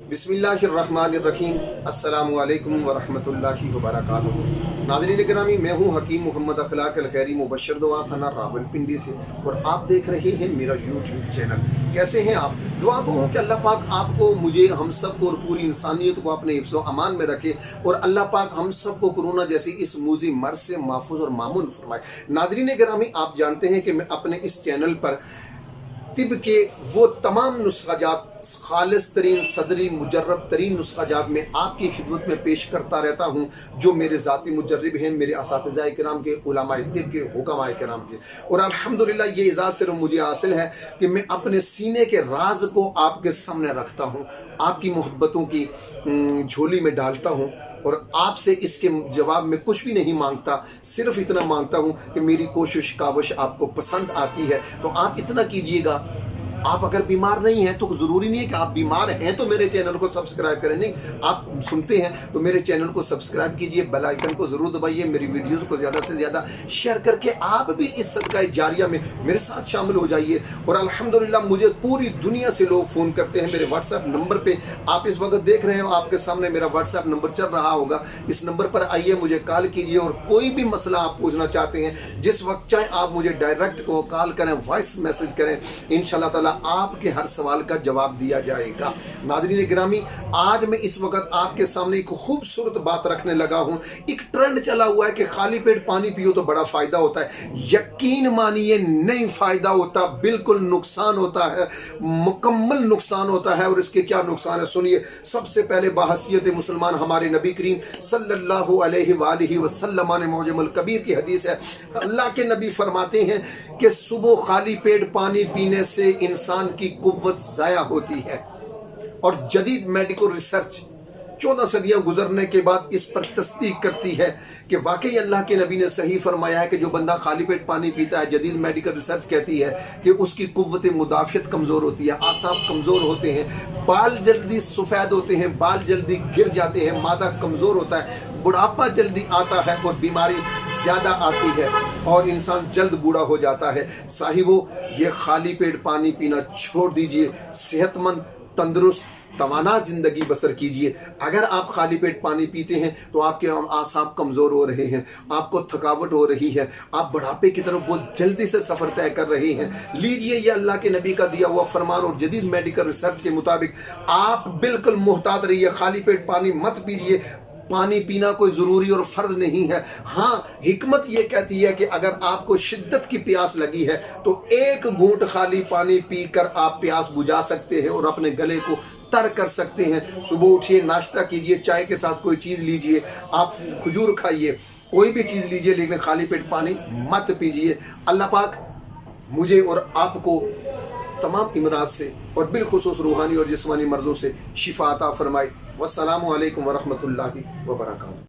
बिस्मिल्लाहिर्रहमानिर्रहीम। अस्सलामु अलैकुम वरहमतुल्लाहि वबरकातुहू। नाज़रीन गिरामी, मैं हूँ हकीम मोहम्मद अखलाक अल खैरी मुबशर दुआ खाना रावलपिंडी से, और आप देख रहे हैं मेरा यूट्यूब चैनल। कैसे हैं आप? दुआ तो हूँ कि अल्लाह पाक आपको, मुझे, हम सब को और पूरी इंसानियत को अपने हिफ्ज़ व अमान में रखे, और अल्लाह पाक हम सब को कोरोना जैसी इस मूज़ी मर्ज़ से महफूज और मामून फरमाए। नाज़रीन गिरामी, आप जानते हैं कि मैं अपने इस चैनल पर तिब के वो तमाम नुस्ख़ाजात, खालिस तरीन, सदरी, मुजर्रब तरीन नुस्ख़ाजात में आपकी खिदमत में पेश करता रहता हूँ, जो मेरे ज़ाती मुजर्रिब हैं, मेरे असातिज़ाए किराम के, उलमाए तिब के, हुक्माए किराम के। और अल्हम्दुलिल्लाह ये इजाज़त सिर्फ मुझे हासिल है कि मैं अपने सीने के राज को आपके सामने रखता हूँ, आपकी मोहब्बतों की झोली में डालता हूँ, और आपसे इसके जवाब में कुछ भी नहीं मांगता। सिर्फ इतना मांगता हूँ कि मेरी कोशिश काविश आपको पसंद आती है तो आप इतना कीजिएगा। आप अगर बीमार नहीं हैं तो ज़रूरी नहीं है कि आप बीमार हैं तो मेरे चैनल को सब्सक्राइब करें, नहीं, आप सुनते हैं तो मेरे चैनल को सब्सक्राइब कीजिए, बेल आइकन को ज़रूर दबाइए, मेरी वीडियोज़ को ज़्यादा से ज़्यादा शेयर करके आप भी इस सदका जारिया में मेरे साथ शामिल हो जाइए। और अल्हम्दुलिल्लाह मुझे पूरी दुनिया से लोग फ़ोन करते हैं मेरे व्हाट्सएप नंबर पर। आप इस वक्त देख रहे हो, आपके सामने मेरा व्हाट्सएप नंबर चल रहा होगा, इस नंबर पर आइए, मुझे कॉल कीजिए, और कोई भी मसला आप पूछना चाहते हैं, जिस वक्त चाहे आप मुझे डायरेक्ट को कॉल करें, वॉइस मैसेज करें, इंशाअल्लाह ताला आपके हर सवाल का जवाब दिया जाएगा। नाज़रीन गिरामी, आज मैं इस वक्त आपके सामने एक खूबसूरत बात रखने लगा हूं। एक ट्रेंड चला हुआ है कि खाली पेट पानी पियो तो बड़ा फायदा होता है। यकीन मानिए नहीं फायदा होता, बिल्कुल नुकसान होता है, मुकम्मल नुकसान होता है। और इसके क्या नुकसान है सुनिए। सबसे पहले बाहसियत मुसलमान हमारे नबी करीम सल्लल्लाहु अलैहि वसल्लम ने मौजमुल कबीर की हदीस है, अल्लाह के नबी फरमाते हैं कि सुबह खाली पेट पानी पीने से इंसान की कुव्वत ज़ाया होती है। और जदीद मेडिकल रिसर्च 14 सदियां गुजरने के बाद इस पर तस्दीक करती है कि वाकई अल्लाह के नबी ने सही फरमाया है कि जो बंदा खाली पेट पानी पीता है, जदीद मेडिकल रिसर्च कहती है कि उसकी कुव्वत मुदाफ़ियत कमज़ोर होती है, आसाब कमज़ोर होते हैं, बाल जल्दी सफ़ेद होते हैं, बाल जल्दी गिर जाते हैं, मादा कमज़ोर होता है, बुढ़ापा जल्दी आता है और बीमारी ज़्यादा आती है और इंसान जल्द बूढ़ा हो जाता है। साहिबो, ये खाली पेट पानी पीना छोड़ दीजिए, सेहतमंद, तंदुरुस्त, तवाना ज़िंदगी बसर कीजिए। अगर आप खाली पेट पानी पीते हैं तो आपके आसाब कमज़ोर हो रहे हैं, आपको थकावट हो रही है, आप बुढ़ापे की तरफ बहुत जल्दी से सफ़र तय कर रहे हैं। लीजिए ये अल्लाह के नबी का दिया हुआ फरमान, और जदीद मेडिकल रिसर्च के मुताबिक आप बिल्कुल मुहतात रहिए, खाली पेट पानी मत पीजिए। पानी पीना कोई ज़रूरी और फ़र्ज़ नहीं है। हाँ, हिकमत ये कहती है कि अगर आपको शिद्दत की प्यास लगी है तो एक घूंट खाली पानी पीकर आप प्यास बुझा सकते हैं और अपने गले को तर कर सकते हैं। सुबह उठिए, नाश्ता कीजिए, चाय के साथ कोई चीज़ लीजिए, आप खजूर खाइए, कोई भी चीज़ लीजिए, लेकिन खाली पेट पानी मत पीजिए। अल्लाह पाक मुझे और आपको तमाम इमराज से और बिलखुसूस रूहानी और जिस्मानी मर्ज़ों से शिफा अता फरमाए। वस्सलामु अलैकुम वरहमतुल्लाहि वबरकातुहू।